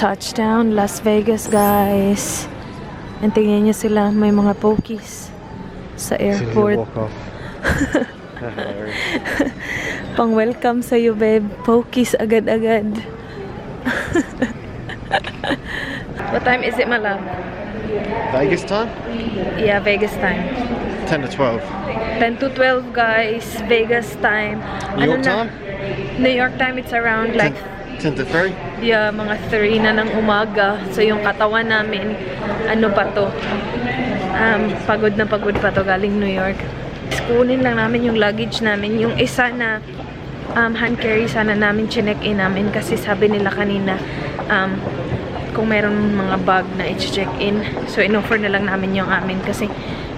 Touchdown, Las Vegas, guys. And tingnan niyo sila, may mga pokies sa airport. Pang welcome sa'yo, babe. Pokies agad-agad. What time is it, my love? Vegas time? Yeah, Vegas time. 10 to 12. 10 to 12, guys. Vegas time. New York time? New York time, it's around like 10 to 3? yeah, mga 3 na ng umaga. So, yung katawan namin, ano pa to? Pagod na pagod pa to galing New York. Kunin lang namin yung luggage namin. Yung isa na hand carry, sana namin chinek-in namin. Kasi sabi nila kanina, kung meron mga bag na i-check-in. So, in-offer na lang namin yung amin. Kasi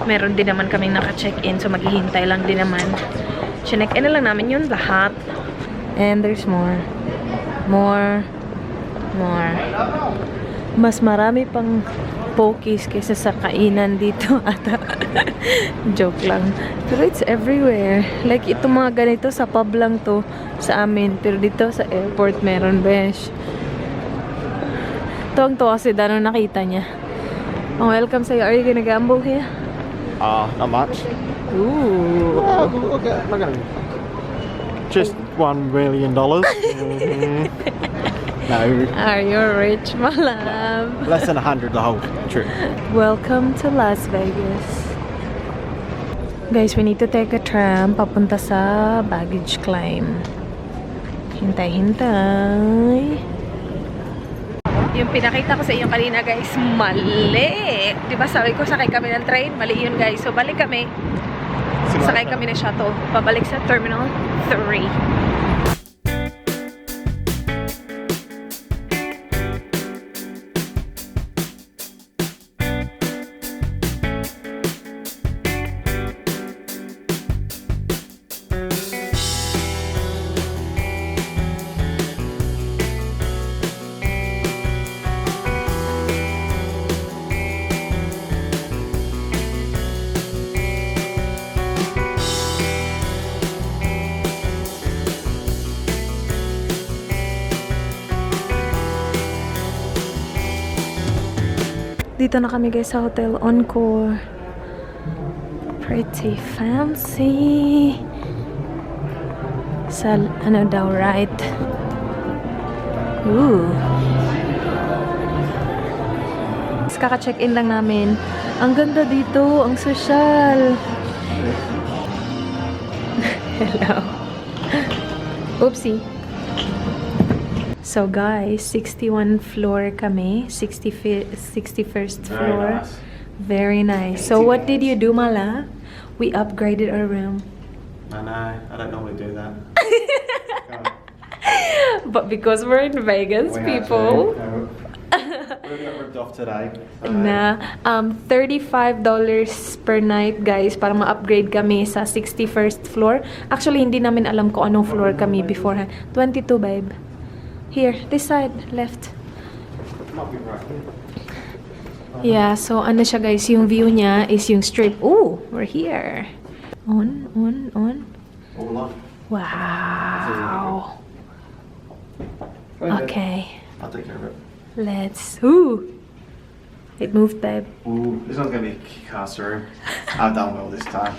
meron din naman kaming naka-check-in. So, maghihintay lang din naman. Chinek-in na lang namin yun lahat. And there's more. More. Mas marami pang pokies kaysa sa kainan dito ata. Joke lang. Pero it's everywhere. Like, itong mga ganito sa pub lang to sa amin. Pero dito sa airport meron, besh. Tuwang-tuwa si Dano, nakita niya. Oh, welcome sa'yo. Are you gonna gamble here? Not much. Ooh. Look at him. Just $1 million. No. Are you rich, my love? Less than 100 the whole trip. Welcome to Las Vegas. Guys, we need to take a tram papunta sa baggage claim. Hintay. Yung pinakita ko sa inyo kanina, guys, mali. Diba sabi ko, sakay kami ng train? Mali yun, guys. So, balik kami. Sakay kami ng shuttle. Pabalik sa Terminal 3. Dito na kami, guys, sa Hotel Encore. Pretty fancy. Sa, ano daw, right? Ooh. Kaka-check-in lang namin. Ang ganda dito. Ang sosyal. Hello. Oopsie. So guys, 61 floor kami, 61st floor. Very nice. So what did you do, Mala? We upgraded our room. I know, I don't normally do that. But because we're in Vegas, people. We got ripped off today. So. Na $35 per night, guys, para ma-upgrade kami sa 61st floor. Actually, hindi namin alam kung anong floor kami beforehand. 22, babe. Here, this side, left. Yeah, so ano siya, guys, yung view niya is yung strip. Ooh, we're here. On. All on. Wow. Okay. I'll take care of it. Let's. Ooh. It moved, babe. Ooh, this one's gonna be cast room. I've done well this time.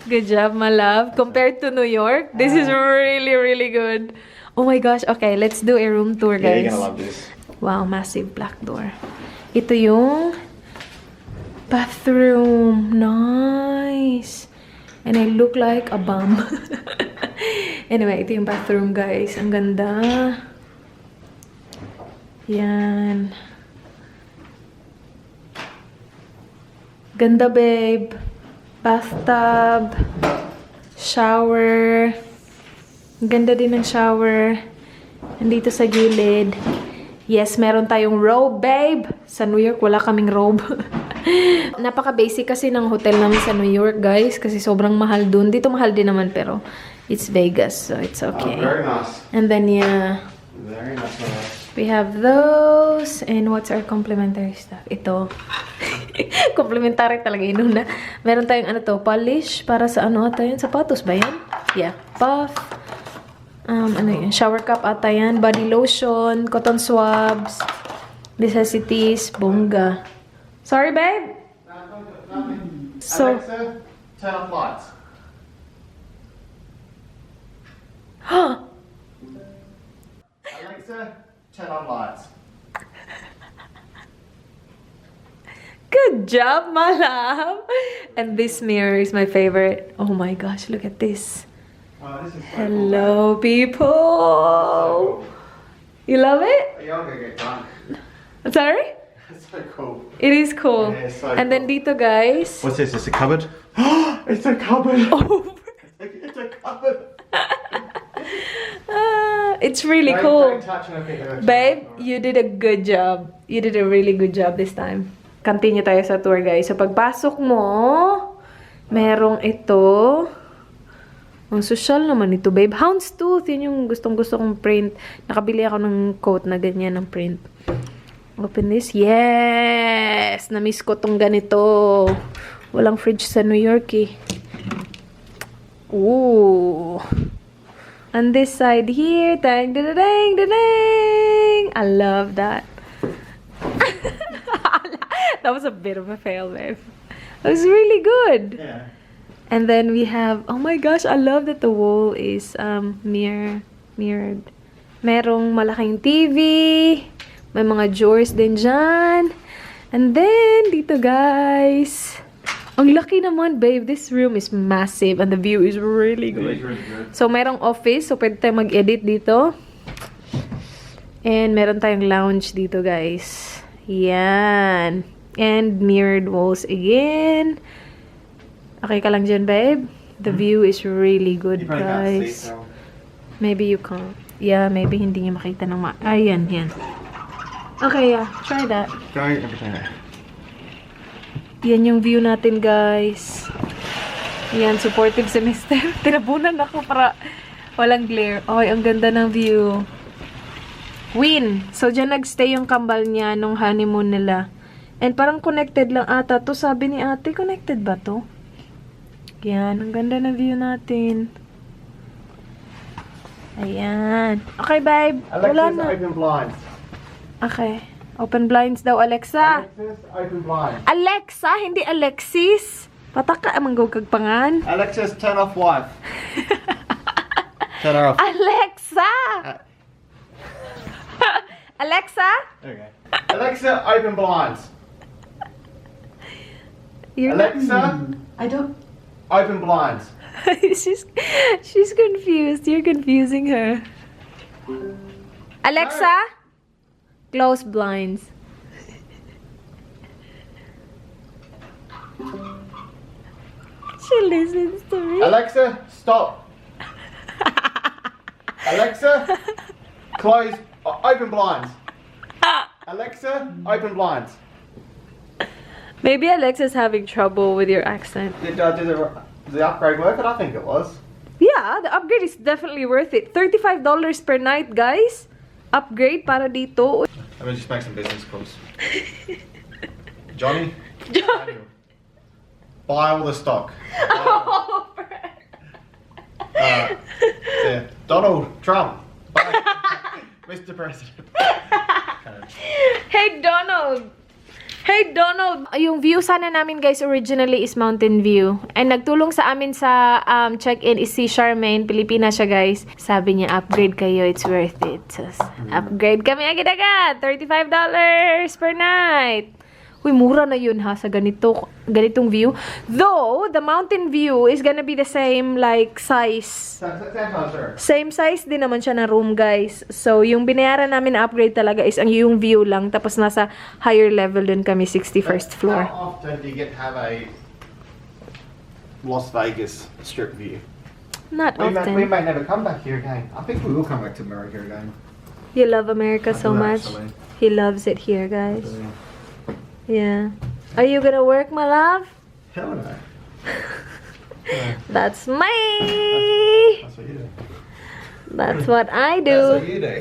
Good job, my love. Compared to New York, this is really, really good. Oh my gosh. Okay, let's do a room tour, guys. Yeah, you're gonna love this. Wow, massive black door. Ito yung bathroom. Nice. And I look like a bum. Anyway, ito yung bathroom, guys. Ang ganda. Yan. Ganda, babe. Bathtub. Shower. Ganda din ng shower. Nandito sa gilid. Yes, meron tayong robe, babe. Sa New York, wala kaming robe. Napaka-basic kasi ng hotel namin sa New York, guys. Kasi sobrang mahal dun. Dito mahal din naman, pero it's Vegas, so it's okay. Oh, very nice. And then, yeah. Very nice. We have those. And what's our complimentary stuff? Ito. Complimentary talaga inuna. Meron tayong ano to, polish para sa ano ata yun? Sapatos ba yan? Yeah. Puff. Ano yun? Shower cup ata yan. Body lotion, cotton swabs, necessities, bongga. Sorry, babe? So, Alexa, turn off lights. Alexa, turn on lights. good job, my love. And this mirror is my favorite. Oh my gosh, look at this. Oh, this is so Hello, people. cool. You love it? You're gonna get drunk. Sorry? It's so cool. It is cool. Yeah, it's so And then cool. dito, guys. What's this? It's a cupboard? It's a cupboard! Oh. It's a cupboard! It's really Don't- cool. don't touch anything. Babe, you did a good job. You did a really good job this time. Continue tayo sa tour, guys. So, pagpasok mo, merong ito. Ang social naman ito, babe. Houndstooth, yun yung gustong-gusto kong print. Nakabili ako ng coat na ganyan ng print. Open this. Yes! Na-miss ko tong ganito. Walang fridge sa New York, eh. Ooh. On this side here. Dang, dang, dang, dang, dang. I love that. That was a bit of a fail, babe. That was really good. Yeah. And then we have, oh my gosh, I love that the wall is mirrored. Merong malaking TV. May mga drawers din dyan. And then, dito guys. Ang laki naman, babe. This room is massive and the view is really good. It's really good. So, merong office. So, pwede tayong mag-edit dito. And meron tayong lounge dito, guys. Yan. And mirrored walls again. Okay ka lang dyan, babe? The view is really good, You probably can't see, guys. so. Maybe you can't. Yeah, maybe hindi niya makita ng ayan, yan. Okay, yeah. Try that. Go everything there. Yan yung view natin, guys. Yan, supportive si Mister. Tinabunan ako para walang glare. Okay, ang ganda ng view. Win. So, dyan nagstay yung kambal niya nung honeymoon nila. And parang connected lang ata to. Sabi ni ate, connected ba to? Yan, ang ganda ng view natin. Ayan. Okay, babe. Wala Alexis, na. open blinds. Okay. Open blinds daw, Alexa. Alexis, open blinds. Alexa, hindi Alexis. Pataka amang gagpangan. Alexis, turn off wife. Turn her off. Alexa! Alexa? Okay. Alexa, open blinds. You're Alexa, I don't... open blinds. she's confused. You're confusing her. Alexa? Close blinds. She listens to me. Alexa, stop. Alexa, close, open blinds. Alexa, open blinds. Maybe Alexa's having trouble with your accent. Did the upgrade work? I think it was. Yeah, the upgrade is definitely worth it. $35 per night, guys. Upgrade para dito. Let me just make some business calls. Johnny, John. buy all the stock. Yeah. Donald Trump, buy. Mr. President. Hey, Donald! Hey, Donald! Yung view sana namin, guys, originally is mountain view. And nagtulong sa amin sa check-in is si Charmaine. Pilipina siya, guys. Sabi niya, upgrade kayo. It's worth it. So, upgrade kami agad-agad. $35 per night. Uy, mura na yun, ha, sa ganitong view. Though, the mountain view is gonna be the same, like, size. Same size din naman siya na room, guys. So, yung binayaran namin na upgrade talaga is ang yung view lang. Tapos nasa higher level din kami, 61st floor. How often do you get to have a Las Vegas strip view? Not We often. may never come back here again. I think we will come back to America again. You love America I so do, much. actually. He loves it here, guys. Yeah. Are you gonna work, my love? Hell no. That's me. That's what you do. That's what I That's do. what you do.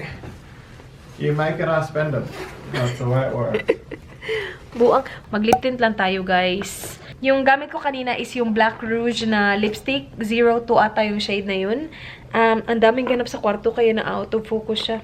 You make it, I spend it. That's the way it works. Buang. Maglip tint lang tayo, guys. Yung gamit ko kanina is yung Black Rouge na lipstick. 02 ata yung shade na yun. Ang daming ganap sa kwarto kaya na out of focus siya.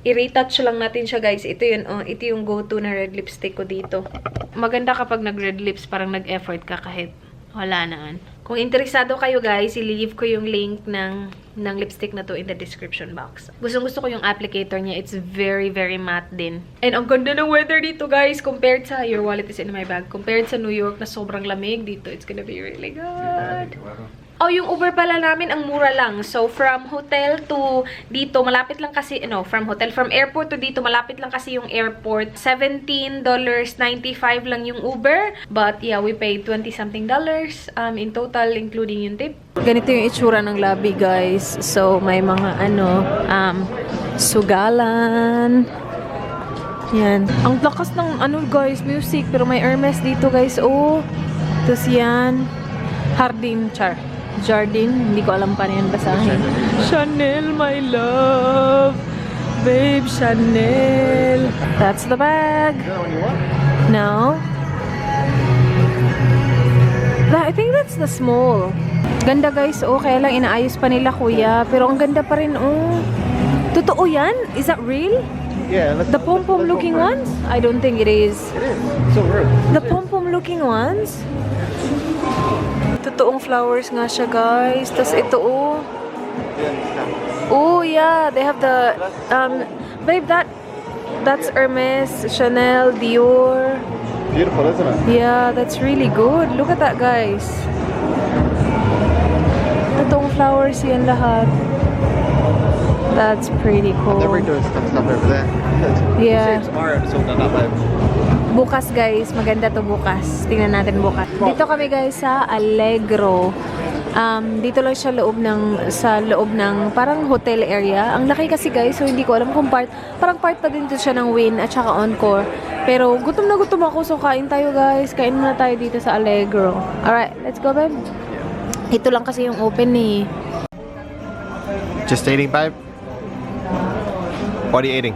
I-retouch lang natin siya, guys. Ito yun, ito yung go-to na red lipstick ko dito. Maganda kapag nag-red lips, parang nag-effort ka kahit wala naan. Kung interesado kayo, guys, i-leave ko yung link ng lipstick na to in the description box. Gustong-gusto ko yung applicator niya. It's very, very matte din. And ang ganda ng weather dito, guys, compared sa, your wallet is in my bag, compared sa New York na sobrang lamig dito, it's gonna be really good. Oh, yung Uber pala namin, ang mura lang. So, from hotel to dito, malapit lang kasi, from airport to dito, malapit lang kasi yung airport. $17.95 lang yung Uber. But, yeah, we paid $20-something in total, including yung tip. Ganito yung itsura ng lobby, guys. So, may mga, sugalan. Yan. Ang lakas ng, guys, music. Pero may Hermes dito, guys. Oh. Tapos yan. CHAR. Jardine, hindi ko alam paano yan basahin. Chanel, my love. Babe, Chanel. That's the bag. No? I think that's the small. Ganda, guys. Oh, kaya lang inaayos pa nila, kuya. Pero ang ganda pa rin, oh. Totoo yan? Is that real? Yeah. The pom-pom looking ones? I don't think it is. It is. So real. The pom-pom looking ones? Totoong flowers nga siya, guys. Tapos ito, oh. Oh, yeah. They have the, babe, that's Hermes, Chanel, Dior. Beautiful, isn't it? Yeah, that's really good. Look at that, guys. Totoong flowers yan lahat. That's pretty cool. They're doing stuff over there. Yeah. Tomorrow it's all done up there. Bukas, guys. Maganda to bukas. Tingnan natin bukas. Dito kami, guys, sa Allegro. Dito lang siya sa loob ng parang hotel area. Ang laki kasi, guys, so hindi ko alam kung parang part pa din dito siya ng Win at saka Encore. Pero gutom na gutom ako, so kain tayo, guys. Kain muna tayo dito sa Allegro. Alright, let's go, babe. Ito lang kasi yung open eh. Just eating, babe? What are you eating?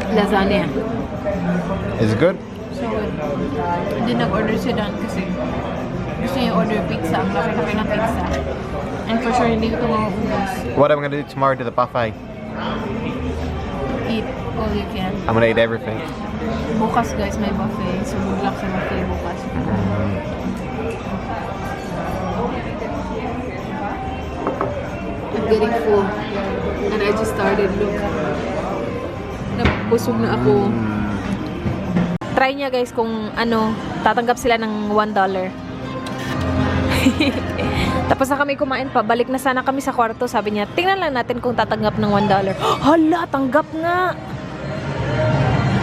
Lasagna. Is it good? So good. Hindi nag-order si Dan kasi gusto niya order pizza. Ang laki-laki ng pizza. And for sure, hindi ko mauubos. What am I going to do tomorrow to the buffet? Eat all you can. I'm going to eat everything. Bukas, guys, may buffet. So, good luck sa buffet bukas. I'm getting full. And I just started, look. Nabusog na ako. Try niya, guys, kung tatanggap sila ng $1. Tapos na kami kumain pa. Balik na sana kami sa kwarto. Sabi niya, tingnan lang natin kung tatanggap ng $1. Hala, tanggap nga!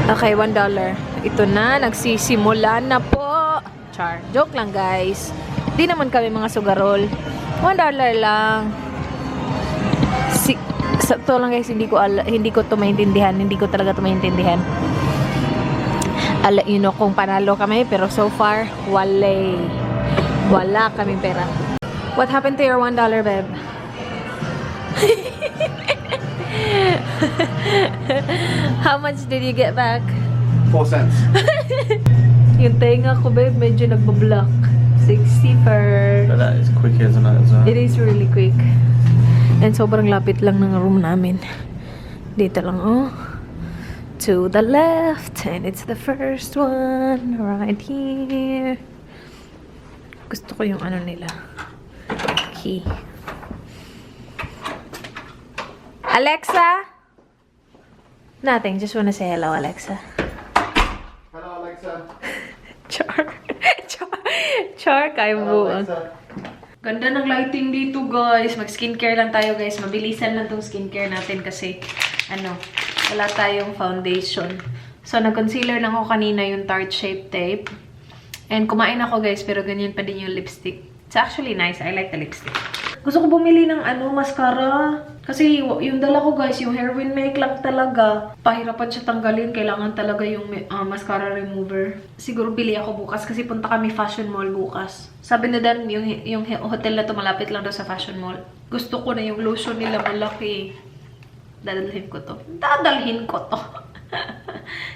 Okay, $1. Ito na, nagsisimula na po. Char. Joke lang, guys. Di naman kami mga sugarol. $1 lang. Ito lang, guys, hindi ko to maintindihan. Hindi ko talaga to maintindihan. Kung panalo kami, pero so far, wala kaming pera. What happened to your $1, babe? How much did you get back? 4 cents. Yung tenga ko, babe, medyo nagbablock. 60 per... But that is quick, isn't it? As well? It is really quick. And sobrang lapit lang ng room namin. Dito lang, oh. To the left. And it's the first one. Right here. Gusto ko yung nila. Key. Alexa? Nothing. Just wanna say hello, Alexa. Hello, Alexa. Char, kaya mo. Alexa. Ganda ng lighting dito, guys. Mag-skincare lang tayo, guys. Mabilisan lang tong skincare natin kasi, wala tayong foundation. So, nag-concealer lang ako kanina yung Tarte Shape Tape. And kumain ako, guys, pero ganyan pa din yung lipstick. It's actually nice. I like the lipstick. Gusto ko bumili ng mascara. Kasi yung dala ko, guys, yung hair win make lang talaga. Pahirapan siya tanggalin. Kailangan talaga yung mascara remover. Siguro bili ako bukas kasi punta kami fashion mall bukas. Sabi na Dan, yung hotel na to malapit lang daw sa fashion mall. Gusto ko na yung lotion nila malaki. Dadalhin ko to. Dadalhin ko to.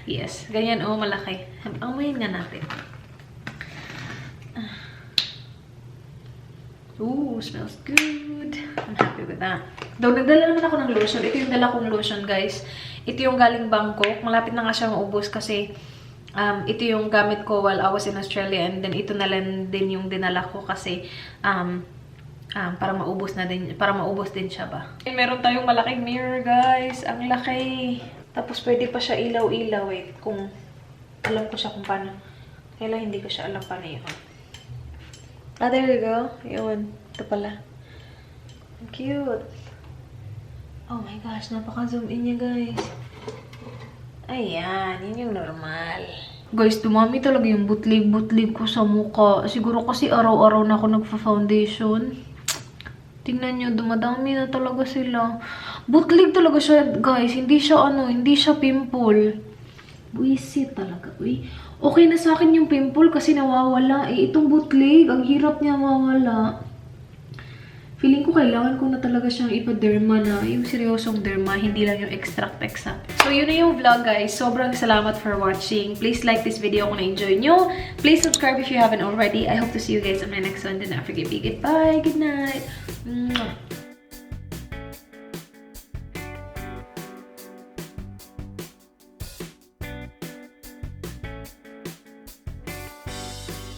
Yes. Ganyan, oh, malaki. Amoyin nga natin. Ooh, smells good. I'm happy with that. Though, nagdala naman ako ng lotion. Ito yung dala kong lotion, guys. Ito yung galing Bangkok. Malapit na nga siya maubos kasi ito yung gamit ko while I was in Australia. And then, ito na lang din yung dinala ko kasi para maubos din siya ba. Okay, meron tayong malaking mirror, guys. Ang laki. Tapos, pwede pa siya ilaw-ilaw. Wait, kung alam ko siya kung paano. Kailan hindi ko siya alam paano yun. Ah, there you go. Yun. Ito pala. Ang cute. Oh my gosh, napaka-zoom in niya, guys. Ayan, yun yung normal. Guys, dumami talaga yung butlig-butlig ko sa mukha. Siguro kasi araw-araw na ako nagpa-foundation. Tingnan nyo, dumadami na talaga sila. Butlig talaga siya, guys. Hindi siya pimple. Buisit talaga, uy. Okay na sa akin yung pimple kasi nawawala. Eh, itong butlig, ang hirap niya mawala. Feeling ko kailangan ko na talaga siyang ipa-derma na. Yung seryosong derma, hindi lang yung extract. So, yun na yung vlog, guys. Sobrang salamat for watching. Please like this video kung na-enjoy nyo. Please subscribe if you haven't already. I hope to see you guys on my next one. Do not forget, be goodbye. Good night. Mwah.